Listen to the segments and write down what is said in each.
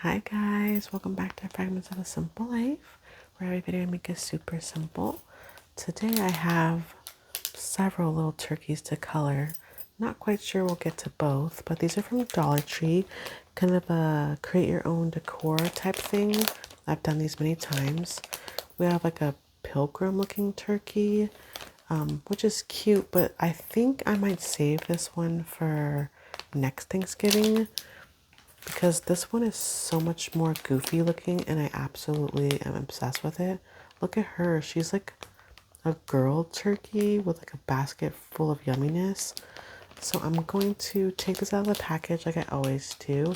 Hi guys, welcome back to Fragments of a Simple Life, where every video I make is super simple. Today I have several little turkeys to color. Not quite sure we'll get to both, but these are from Dollar Tree, kind of a create your own decor type thing. I've done these many times. We have like a pilgrim looking turkey, which is cute, but I think I might save this one for next Thanksgiving, because this one is so much more goofy looking and I absolutely am obsessed with it. Look at her. She's like a girl turkey with like a basket full of yumminess. So I'm going to take this out of the package like I always do.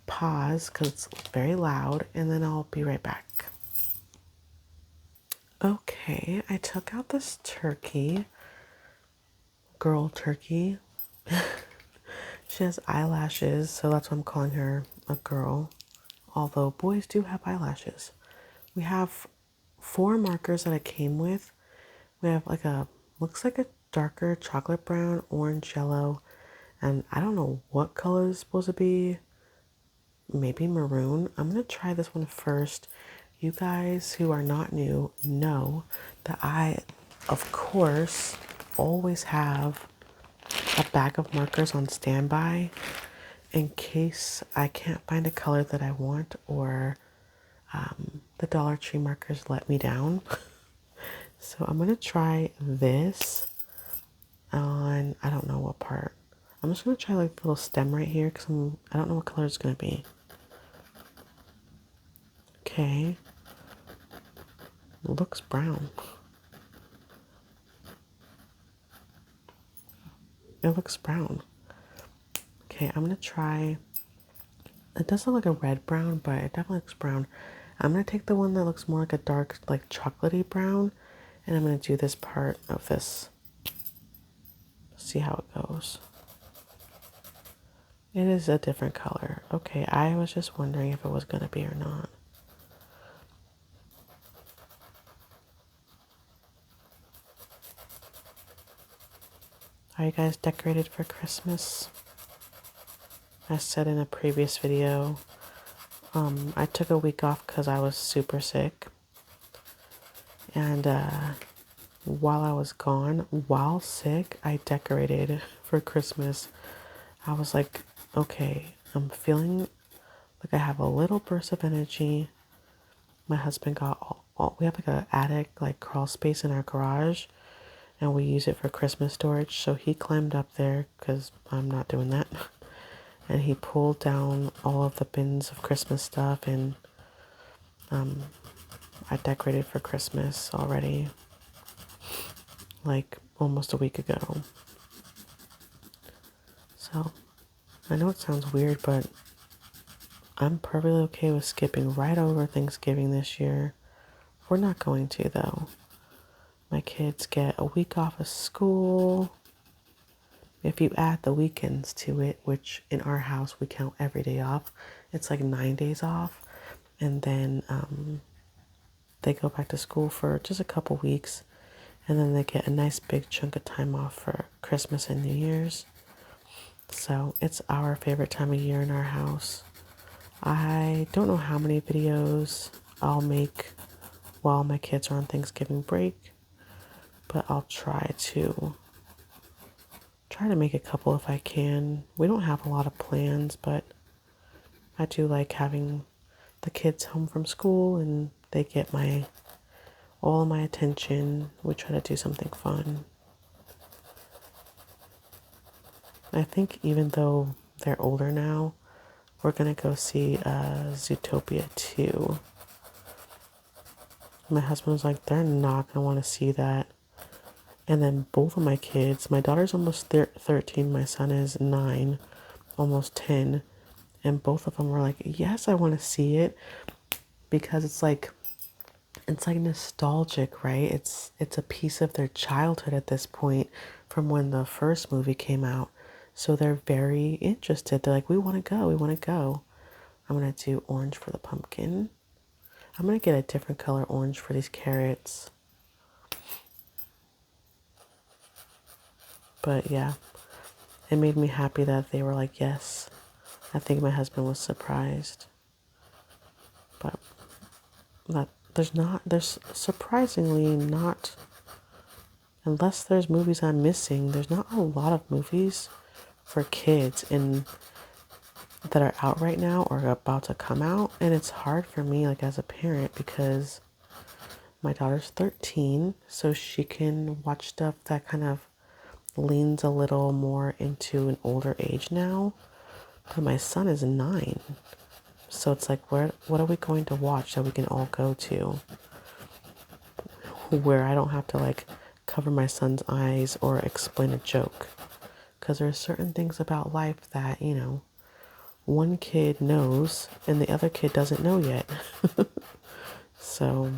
Pause because it's very loud, and then I'll be right back. Okay, I took out this turkey. Girl turkey. She has eyelashes, so that's why I'm calling her a girl. Although boys do have eyelashes. We have 4 markers that I came with. We have like looks like a darker chocolate brown, orange, yellow, and I don't know what color it's supposed to be. Maybe maroon. I'm gonna try this one first. You guys who are not new know that I, of course, always have a bag of markers on standby in case I can't find a color that I want, or the Dollar Tree markers let me down. So I'm gonna try this on, I don't know what part. I'm just gonna try like the little stem right here because I don't know what color it's gonna be. Okay, it looks brown. It looks brown. Okay, I'm gonna try. It does look like a red brown, but it definitely looks brown. I'm gonna take the one that looks more like a dark, like chocolatey brown, and I'm gonna do this part of this. See how it goes. It is a different color. Okay, I was just wondering if it was gonna be or not. Are you guys decorated for Christmas? I said in a previous video, I took a week off because I was super sick. And while I was gone, while sick, I decorated for Christmas. I was like, okay, I'm feeling like I have a little burst of energy. My husband got we have like an attic, like crawl space in our garage, and we use it for Christmas storage. So he climbed up there because I'm not doing that. And he pulled down all of the bins of Christmas stuff, and I decorated for Christmas already, like almost a week ago. So I know it sounds weird, but I'm perfectly okay with skipping right over Thanksgiving this year. We're not going to, though. My kids get a week off of school. If you add the weekends to it, which in our house we count every day off, it's like 9 days off. And then they go back to school for just a couple weeks. And then they get a nice big chunk of time off for Christmas and New Year's. So it's our favorite time of year in our house. I don't know how many videos I'll make while my kids are on Thanksgiving break, but I'll try to make a couple if I can. We don't have a lot of plans, but I do like having the kids home from school and they get all of my attention. We try to do something fun. I think even though they're older now, we're gonna go see Zootopia 2. My husband was like, they're not gonna want to see that. And then both of my kids, my daughter's almost 13, my son is 9, almost 10. And both of them were like, yes, I want to see it, because it's like nostalgic, right? It's a piece of their childhood at this point from when the first movie came out. So they're very interested. They're like, we want to go, we want to go. I'm going to do orange for the pumpkin. I'm going to get a different color orange for these carrots. But yeah, it made me happy that they were like, yes. I think my husband was surprised. But that there's surprisingly not, unless there's movies I'm missing, there's not a lot of movies for kids in that are out right now or about to come out. And it's hard for me, like, as a parent, because my daughter's 13, so she can watch stuff that kind of leans a little more into an older age now. But my son is 9. So it's like, what are we going to watch that we can all go to? Where I don't have to, like, cover my son's eyes or explain a joke. Because there are certain things about life that, one kid knows and the other kid doesn't know yet. So,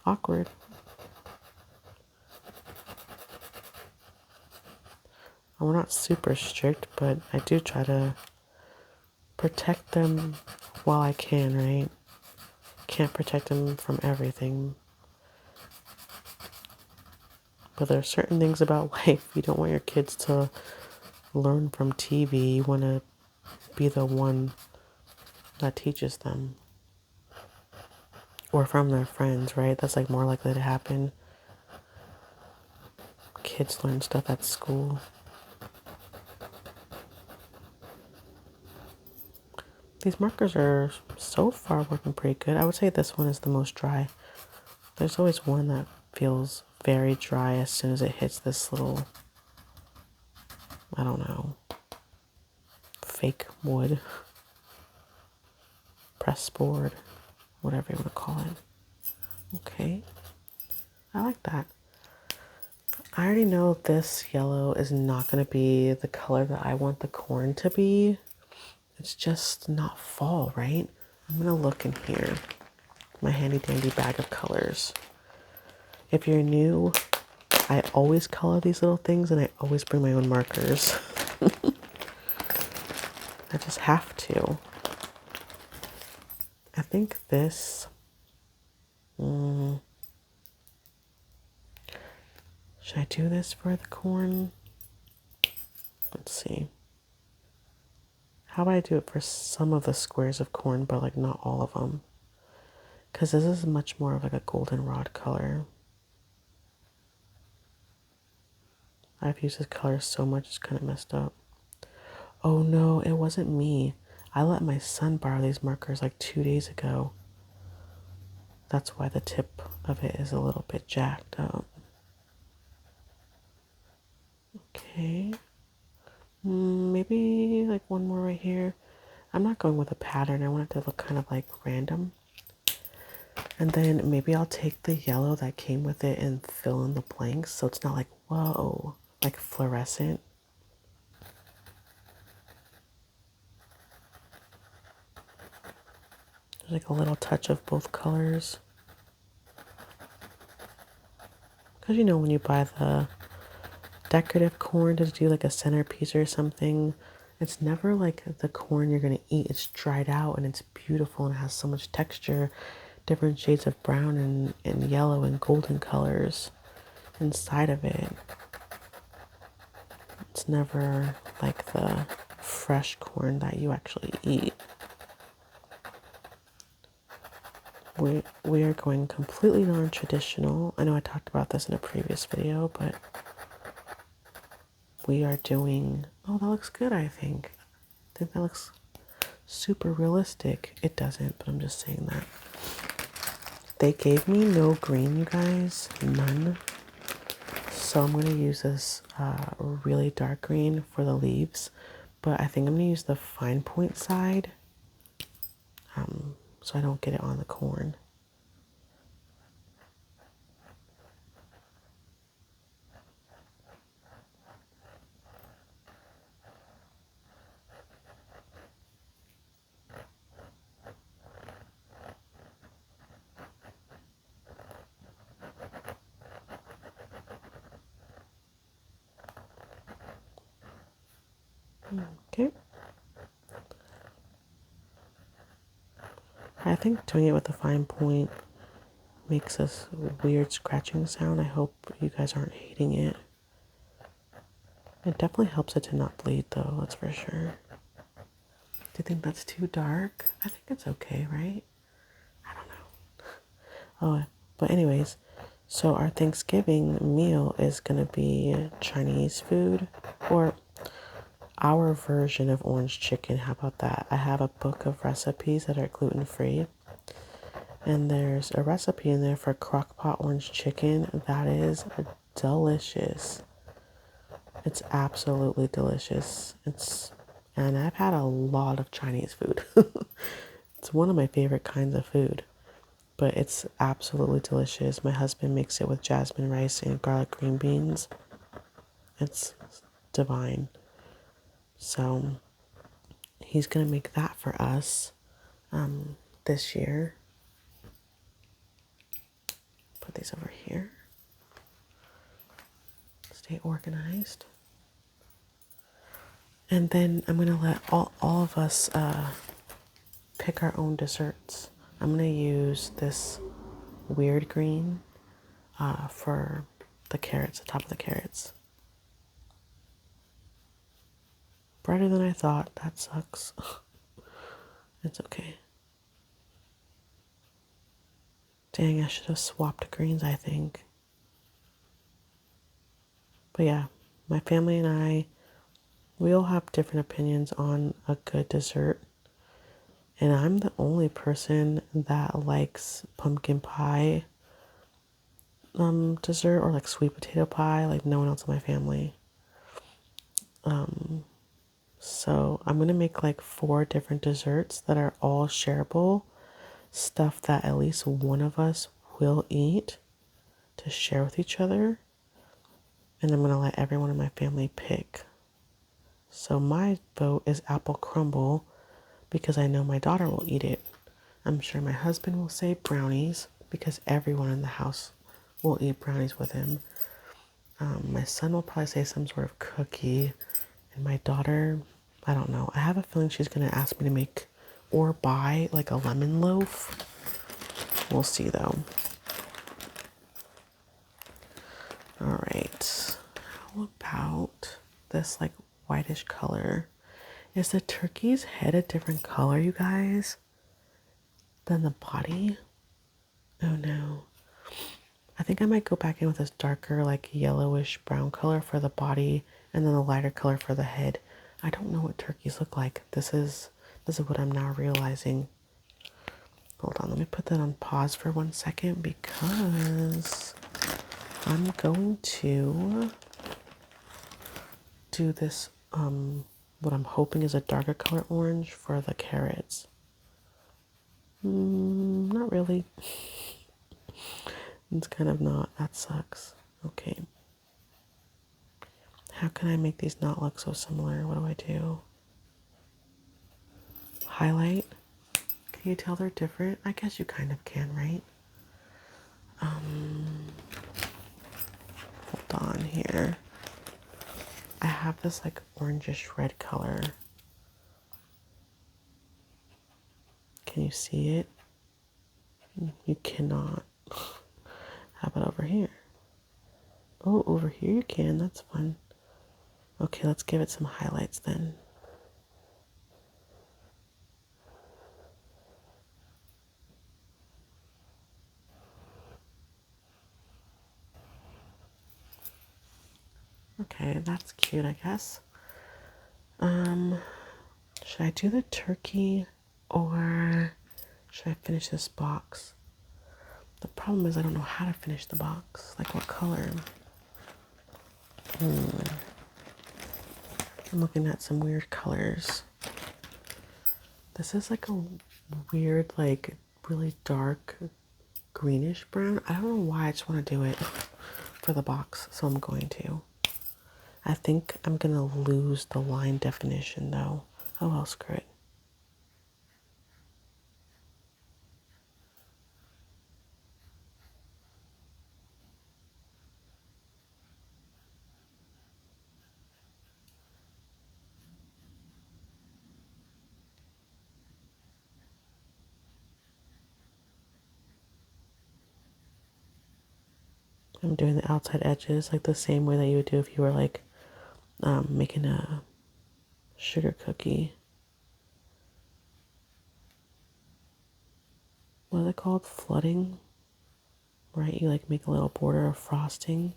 awkward. We're not super strict, but I do try to protect them while I can, right? Can't protect them from everything. But there are certain things about life you don't want your kids to learn from TV. You want to be the one that teaches them. Or from their friends, right? That's like more likely to happen. Kids learn stuff at school. These markers are so far working pretty good. I would say this one is the most dry. There's always one that feels very dry as soon as it hits this little, I don't know, fake wood, press board, whatever you want to call it. Okay, I like that. I already know this yellow is not going to be the color that I want the corn to be. It's just not fall, right? I'm going to look in here, my handy dandy bag of colors. If you're new, I always color these little things and I always bring my own markers. I just have to. I think this, should I do this for the corn? Let's see. How about I do it for some of the squares of corn, but like not all of them? Because this is much more of like a goldenrod color. I've used this color so much, it's kind of messed up. Oh no, it wasn't me. I let my son borrow these markers like 2 days ago. That's why the tip of it is a little bit jacked up. Okay. Maybe like one more right here. I'm not going with a pattern. I want it to look kind of like random. And then maybe I'll take the yellow that came with it and fill in the blanks so it's not like, whoa, like fluorescent. There's like a little touch of both colors. Because when you buy the decorative corn to do like a centerpiece or something, it's never like the corn you're going to eat. It's dried out and it's beautiful and has so much texture, different shades of brown and yellow and golden colors inside of it. It's never like the fresh corn that you actually eat. We are going completely non-traditional. I know I talked about this in a previous video, but we are doing, oh, that looks good, I think. I think that looks super realistic. It doesn't, but I'm just saying that. They gave me no green, you guys, none. So I'm going to use this really dark green for the leaves, but I think I'm going to use the fine point side so I don't get it on the corn. Okay. I think doing it with a fine point makes this weird scratching sound. I hope you guys aren't hating it. It definitely helps it to not bleed though, that's for sure. Do you think that's too dark? I think it's okay, right? I Oh, but anyways, so our Thanksgiving meal is gonna be Chinese food, or our version of orange chicken. How about that? I have a book of recipes that are gluten free, and there's a recipe in there for crock pot orange chicken that is delicious. It's absolutely delicious. And I've had a lot of Chinese food. It's one of my favorite kinds of food, but it's absolutely delicious. My husband makes it with jasmine rice and garlic green beans. It's divine. So he's gonna make that for us this year. Put these over here. Stay organized. And then I'm gonna let all of us pick our own desserts. I'm gonna use this weird green for the carrots, the top of the carrots. Brighter than I thought. That sucks. It's okay. Dang, I should have swapped greens, I think. But yeah, my family and I, we all have different opinions on a good dessert. And I'm the only person that likes pumpkin pie dessert, or like sweet potato pie, like no one else in my family. So I'm gonna make like 4 different desserts that are all shareable, stuff that at least one of us will eat to share with each other. And I'm gonna let everyone in my family pick. So my vote is apple crumble because I know my daughter will eat it. I'm sure my husband will say brownies because everyone in the house will eat brownies with him. My son will probably say some sort of cookie. And my daughter, I don't know. I have a feeling she's going to ask me to make or buy like a lemon loaf. We'll see though. All right. How about this like whitish color? Is the turkey's head a different color, you guys, than the body? Oh no. I think I might go back in with this darker, like yellowish brown color for the body and then the lighter color for the head. I don't know what turkeys look like. This is what I'm now realizing. Hold on, let me put that on pause for 1 second because I'm going to do this what I'm hoping is a darker color orange for the carrots. Not really. It's kind of not. That sucks. Okay. How can I make these not look so similar? What do I do? Highlight. Can you tell they're different? I guess you kind of can, right? Hold on here. I have this like orangish red color. Can you see it? You cannot. How about over here? Oh, over here you can. That's fun. Okay, let's give it some highlights then. Okay, that's cute, I guess. Should I do the turkey or should I finish this box? The problem is I don't know how to finish the box. Like what color? I'm looking at some weird colors. This is like a weird, like really dark greenish brown. I don't know why I just want to do it for the box, so I'm going to. I think I'm gonna lose the line definition though. Oh well, screw it. I'm doing the outside edges like the same way that you would do if you were like making a sugar cookie. What are they called? Flooding? right? You like make a little border of frosting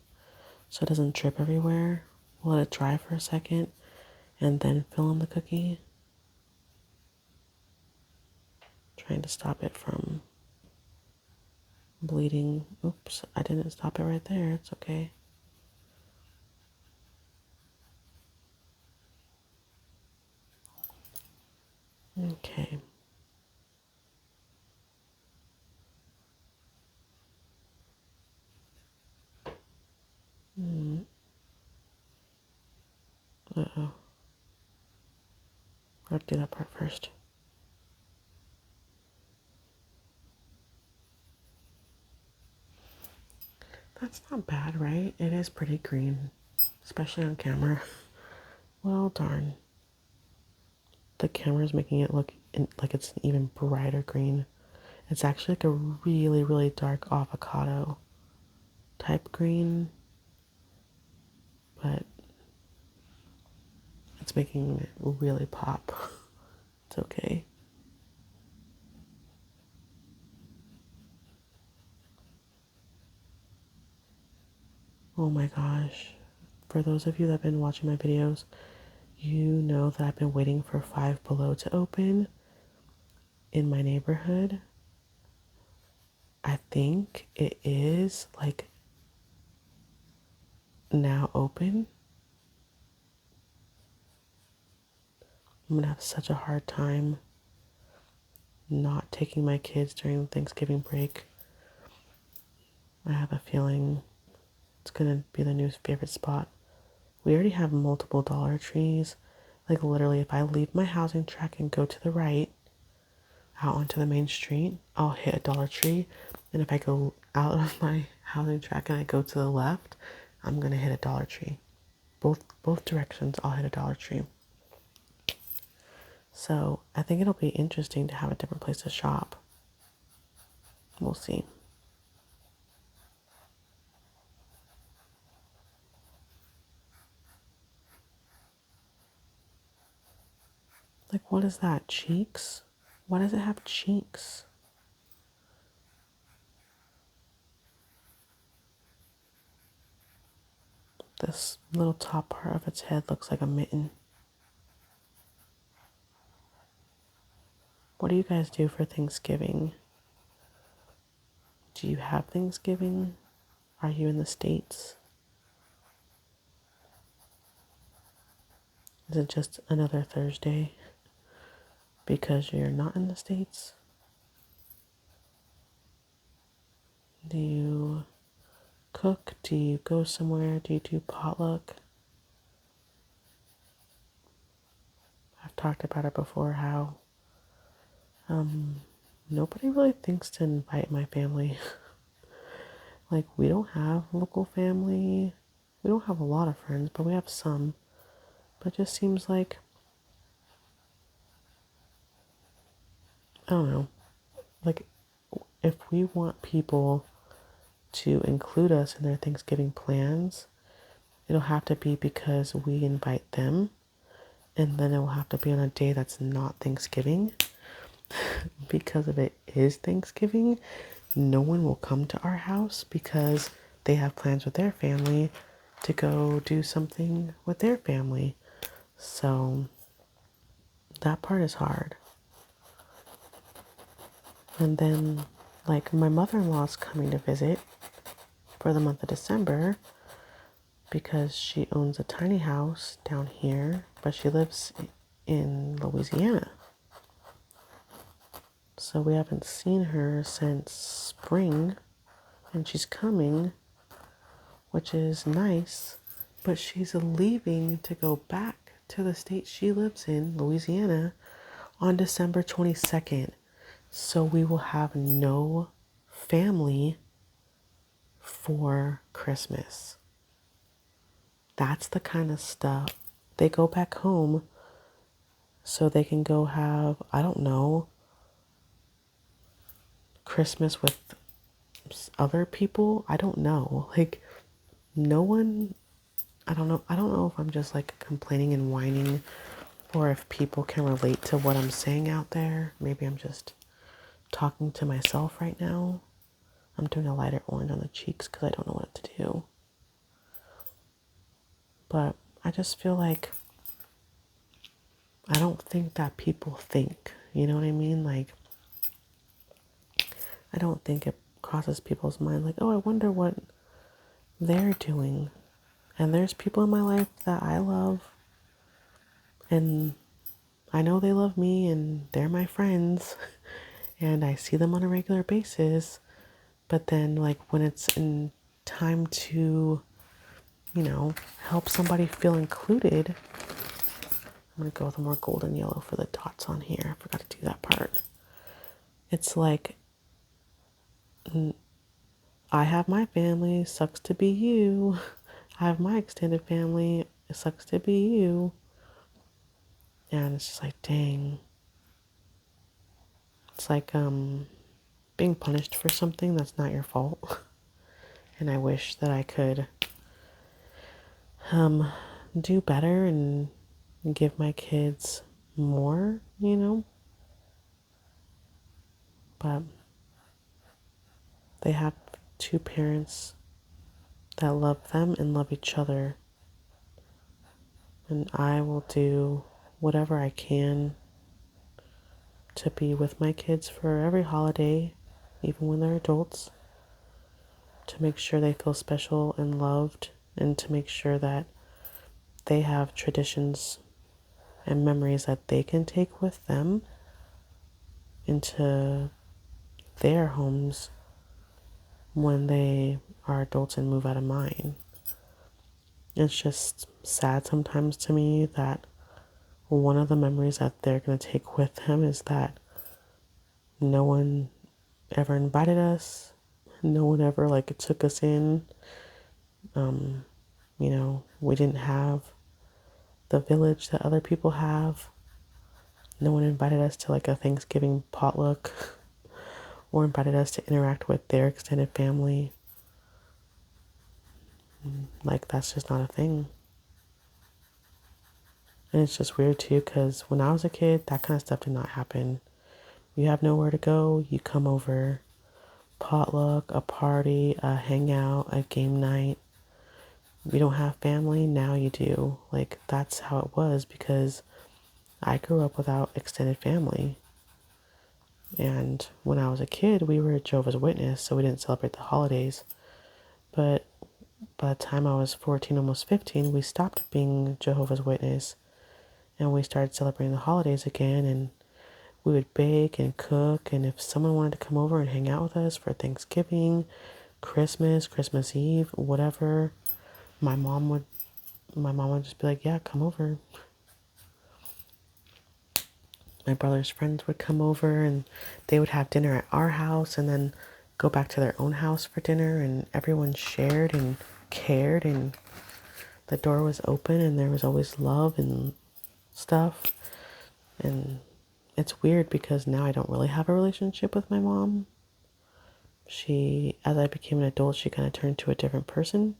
so it doesn't drip everywhere. Let it dry for a second and then fill in the cookie. Trying to stop it from bleeding. Oops, I didn't stop it right there. It's okay. Okay. Uh-oh. I'll do that part first. That's not bad, right? It is pretty green, especially on camera. Well, darn. The camera's making it look like it's an even brighter green. It's actually like a really, really dark avocado type green, but it's making it really pop. It's okay. Oh my gosh. For those of you that have been watching my videos, you know that I've been waiting for Five Below to open in my neighborhood. I think it is like now open. I'm gonna have such a hard time not taking my kids during Thanksgiving break. I have a feeling it's gonna be the new favorite spot. We already have multiple Dollar Trees. Like literally, if I leave my housing track and go to the right, out onto the main street, I'll hit a Dollar Tree. And if I go out of my housing track and I go to the left, I'm gonna hit a Dollar Tree. Both directions, I'll hit a Dollar Tree. So I think it'll be interesting to have a different place to shop. We'll see. Like, what is that? Cheeks? Why does it have cheeks? This little top part of its head looks like a mitten. What do you guys do for Thanksgiving? Do you have Thanksgiving? Are you in the States? Is it just another Thursday because you're not in the States? Do you cook? Do you go somewhere? Do you do potluck? I've talked about it before how nobody really thinks to invite my family. Like, we don't have local family. We don't have a lot of friends, but we have some. But it just seems like, I don't know, like, if we want people to include us in their Thanksgiving plans, it'll have to be because we invite them, and then it will have to be on a day that's not Thanksgiving. Because if it is Thanksgiving, no one will come to our house because they have plans with their family to go do something with their family. So that part is hard. And then, like, my mother-in-law's coming to visit for the month of December because she owns a tiny house down here, but she lives in Louisiana. So we haven't seen her since spring, and she's coming, which is nice, but she's leaving to go back to the state she lives in, Louisiana, on December 22nd. So we will have no family for Christmas. That's the kind of stuff. They go back home so they can go have, I don't know, Christmas with other people. I don't know. Like, no one, I don't know. I don't know if I'm just like complaining and whining or if people can relate to what I'm saying out there. Maybe I'm just talking to myself right now. I'm doing a lighter orange on the cheeks because I don't know what to do. But I just feel like I don't think that people think. You know what I mean? Like, I don't think it crosses people's mind like, oh, I wonder what they're doing. And there's people in my life that I love, and I know they love me, and they're my friends, and I see them on a regular basis. But then, like, when it's in time to, help somebody feel included, I'm gonna go with a more golden yellow for the dots on here. I forgot to do that part. It's like, I have my family, sucks to be you. I have my extended family, it sucks to be you. And it's just like, dang. It's like being punished for something that's not your fault. And I wish that I could do better and give my kids more, But they have two parents that love them and love each other. And I will do whatever I can to be with my kids for every holiday, even when they're adults, to make sure they feel special and loved, and to make sure that they have traditions and memories that they can take with them into their homes when they are adults and move out of mine. It's just sad sometimes to me that one of the memories that they're going to take with them is that no one ever invited us. No one ever took us in. We didn't have the village that other people have. No one invited us to a Thanksgiving potluck or invited us to interact with their extended family. That's just not a thing. And it's just weird too, because when I was a kid, that kind of stuff did not happen. You have nowhere to go, you come over. Potluck, a party, a hangout, a game night. You don't have family, now you do. That's how it was, because I grew up without extended family. And when I was a kid, we were a Jehovah's Witness, so we didn't celebrate the holidays. But by the time I was 14, almost 15, we stopped being Jehovah's Witness and we started celebrating the holidays again. And we would bake and cook. And if someone wanted to come over and hang out with us for Thanksgiving, Christmas Eve, whatever, my mom would just be like, yeah, come over. My brother's friends would come over and they would have dinner at our house and then go back to their own house for dinner, and everyone shared and cared, and the door was open and there was always love and stuff. And it's weird because now I don't really have a relationship with my mom. As I became an adult, she kind of turned to a different person.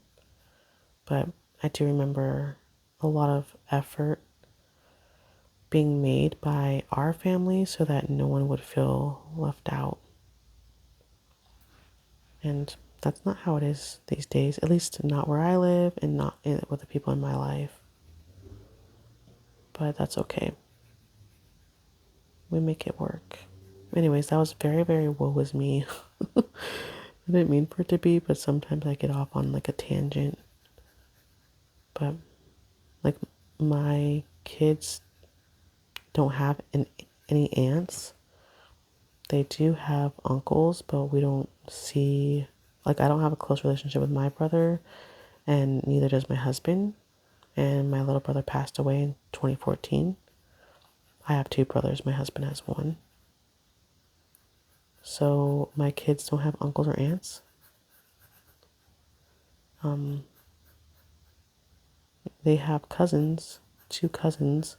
But I do remember a lot of effort being made by our family so that no one would feel left out. And that's not how it is these days, at least not where I live and not with the people in my life. But that's okay. We make it work. Anyways, that was very, very woe is me. I didn't mean for it to be, but sometimes I get off on a tangent. But my kids don't have any aunts. They do have uncles, but we don't see, I don't have a close relationship with my brother, and neither does my husband. And my little brother passed away in 2014. I have two brothers, my husband has one. So my kids don't have uncles or aunts. They have two cousins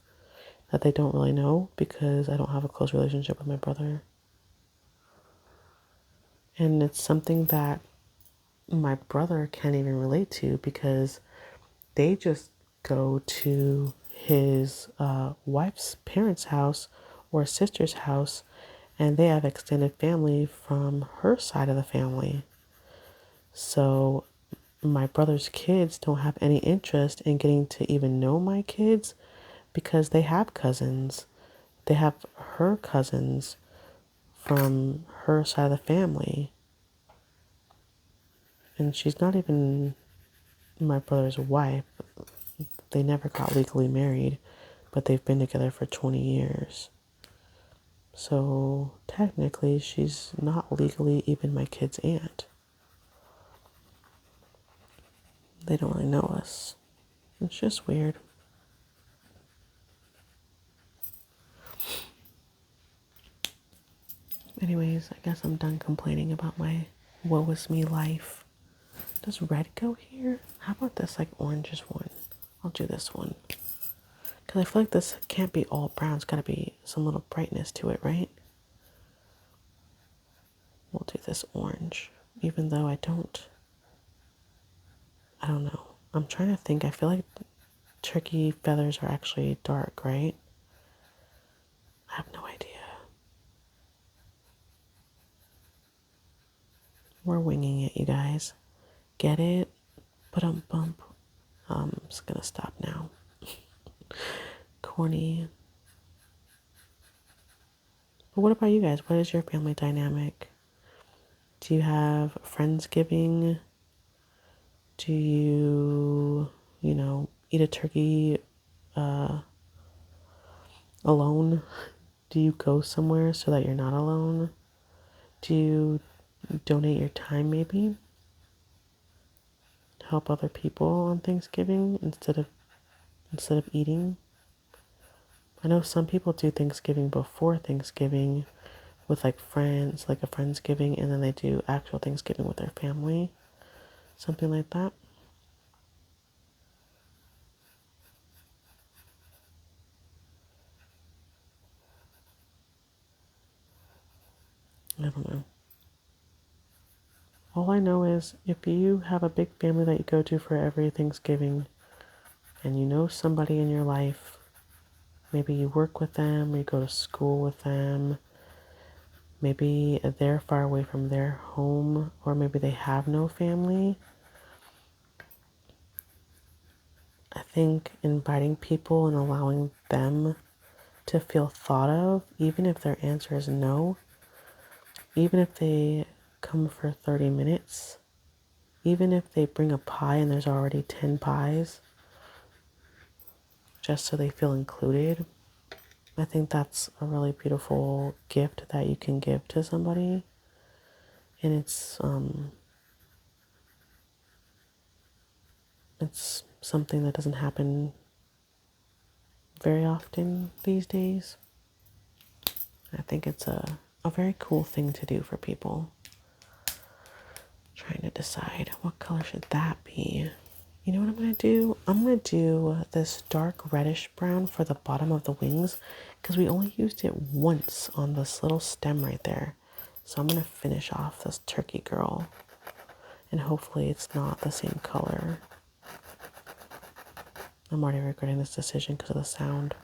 that they don't really know because I don't have a close relationship with my brother. And it's something that my brother can't even relate to because they just go to his wife's parents' house or sister's house, and they have extended family from her side of the family. So my brother's kids don't have any interest in getting to even know my kids because they have cousins. They have her cousins from her side of the family. And she's not even my brother's wife. They never got legally married, but they've been together for 20 years. So technically, she's not legally even my kid's aunt. They don't really know us. It's just weird. Anyways, I guess I'm done complaining about my woe is me life. Does red go here? How about this like orangish one? I'll do this one. Because I feel like this can't be all brown. It's got to be some little brightness to it, right? We'll do this orange. Even though I don't know. I'm trying to think. I feel like turkey feathers are actually dark, right? I have no idea. We're winging it, you guys. Get it? Bump. I'm just gonna stop now. Corny. But what about you guys? What is your family dynamic? Do you have Friendsgiving? Do you, eat a turkey alone? Do you go somewhere so that you're not alone? Do you donate your time maybe? Help other people on Thanksgiving instead of eating? I know some people do Thanksgiving before Thanksgiving with like friends, like a Friendsgiving, and then they do actual Thanksgiving with their family. Something like that. I don't know. All I know is if you have a big family that you go to for every Thanksgiving and you know somebody in your life, maybe you work with them, you go to school with them, maybe they're far away from their home, or maybe they have no family. I think inviting people and allowing them to feel thought of, even if their answer is no, even if they come for 30 minutes, even if they bring a pie and there's already 10 pies, just so they feel included. I think that's a really beautiful gift that you can give to somebody. And it's something that doesn't happen very often these days. I think it's a very cool thing to do for people. Trying to decide what color should that be. You know what I'm going to do? I'm going to do this dark reddish brown for the bottom of the wings because we only used it once on this little stem right there. So I'm going to finish off this turkey girl and hopefully it's not the same color. I'm already regretting this decision because of the sound.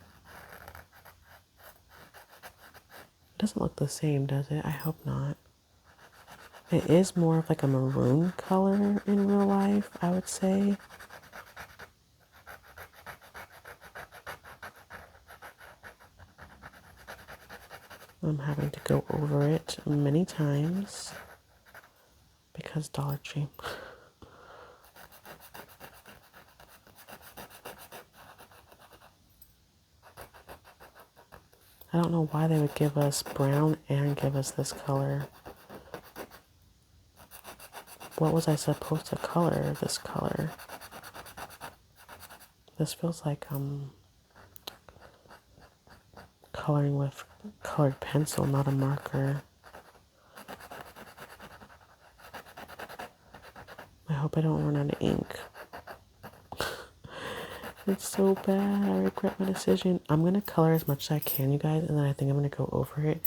It doesn't look the same, does it? I hope not. It is more of like a maroon color in real life, I would say. I'm having to go over it many times because Dollar Tree. I don't know why they would give us brown and give us this color. What was I supposed to color this color? This feels like coloring with colored pencil, not a marker. I hope I don't run out of ink. It's so bad. I regret my decision. I'm going to color as much as I can, you guys, and then I think I'm going to go over it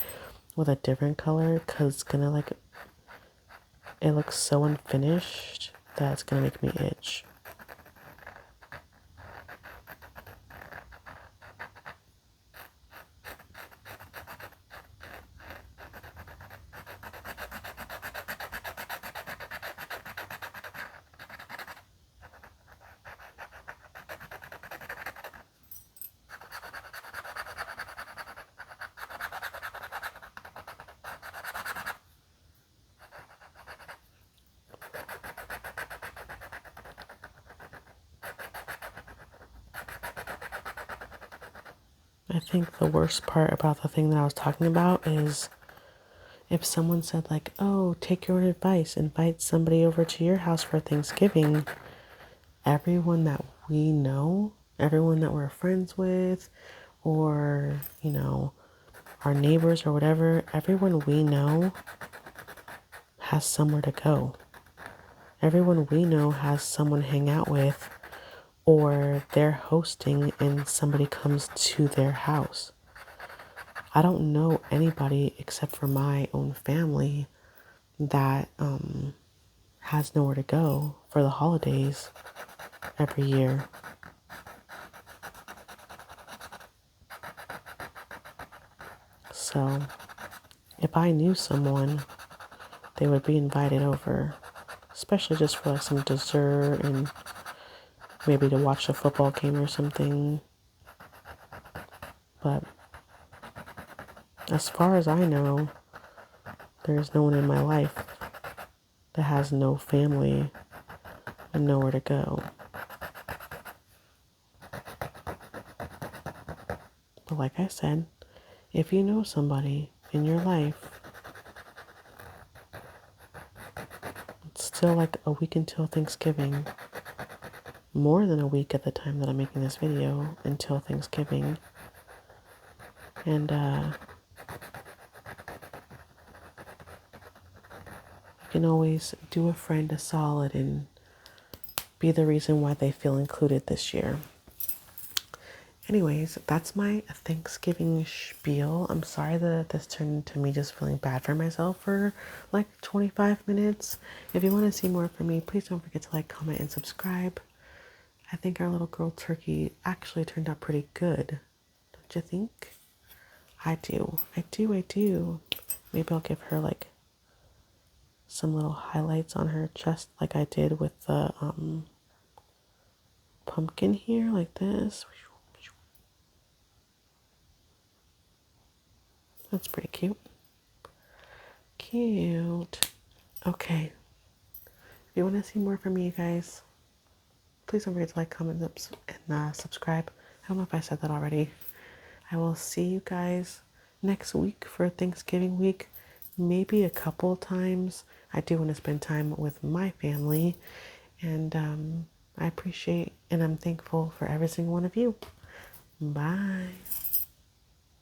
with a different color because it's going to it looks so unfinished that it's going to make me itch. I think the worst part about the thing that I was talking about is if someone said, like, oh, take your own advice, invite somebody over to your house for Thanksgiving, everyone that we know, everyone that we're friends with, or, our neighbors or whatever, everyone we know has somewhere to go. Everyone we know has someone to hang out with, or they're hosting and somebody comes to their house. I don't know anybody except for my own family that has nowhere to go for the holidays every year. So if I knew someone, they would be invited over, especially just for like some dessert and maybe to watch a football game or something. But as far as I know, there's no one in my life that has no family and nowhere to go. But like I said, if you know somebody in your life, it's still like a week until Thanksgiving. More than a week at the time that I'm making this video until Thanksgiving. And you can always do a friend a solid and be the reason why they feel included this year. Anyways, that's my Thanksgiving spiel. I'm sorry that this turned into me just feeling bad for myself for like 25 minutes. If you want to see more from me, please don't forget to like, comment, and subscribe. I think our little girl turkey actually turned out pretty good. Don't you think? I do. Maybe I'll give her like some little highlights on her chest like I did with the pumpkin here, like this. That's pretty cute. Cute. Okay. If you want to see more from me, guys, please don't forget to like, comment, and subscribe. I don't know if I said that already. I will see you guys next week for Thanksgiving week. Maybe a couple times. I do want to spend time with my family. And I appreciate and I'm thankful for every single one of you. Bye.